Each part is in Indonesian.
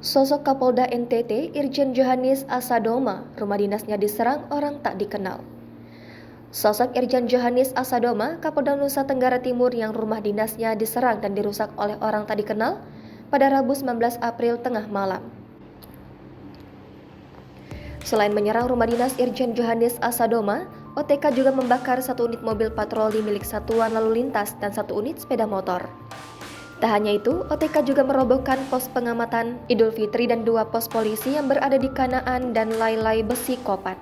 Sosok Kapolda NTT, Irjen Johannes Asadoma, rumah dinasnya diserang orang tak dikenal. Sosok Irjen Johannes Asadoma, Kapolda Nusa Tenggara Timur yang rumah dinasnya diserang dan dirusak oleh orang tak dikenal pada Rabu 19 April tengah malam. Selain menyerang rumah dinas Irjen Johannes Asadoma, OTK juga membakar satu unit mobil patroli milik Satuan Lalu Lintas dan satu unit sepeda motor. Tak hanya itu, OTK juga merobohkan pos pengamatan Idul Fitri dan dua pos polisi yang berada di Kanaan dan Lailai Besi Kopat.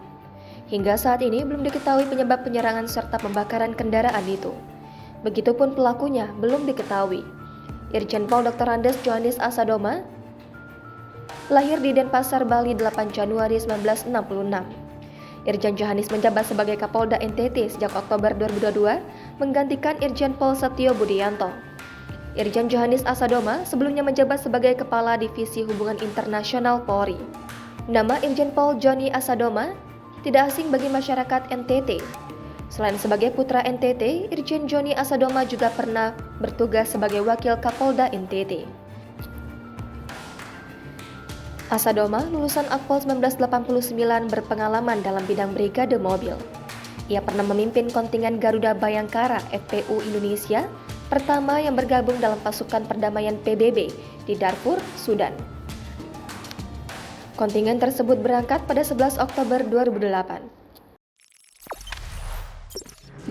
Hingga saat ini belum diketahui penyebab penyerangan serta pembakaran kendaraan itu. Begitupun pelakunya belum diketahui. Irjen Pol Dr. Andes Johannes Asadoma lahir di Denpasar, Bali 8 Januari 1966. Irjen Johannes menjabat sebagai Kapolda NTT sejak Oktober 2022, menggantikan Irjen Pol Setio Budianto. Irjen Johannes Asadoma sebelumnya menjabat sebagai Kepala Divisi Hubungan Internasional Polri. Nama Irjen Pol Joni Asadoma tidak asing bagi masyarakat NTT. Selain sebagai putra NTT, Irjen Joni Asadoma juga pernah bertugas sebagai Wakil Kapolda NTT. Asadoma lulusan Akpol 1989 berpengalaman dalam bidang brigade mobil. Ia pernah memimpin kontingen Garuda Bayangkara FPU Indonesia pertama yang bergabung dalam pasukan perdamaian PBB di Darfur, Sudan. Kontingen tersebut berangkat pada 11 Oktober 2008.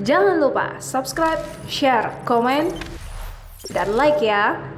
Jangan lupa subscribe, share, komen, dan like ya!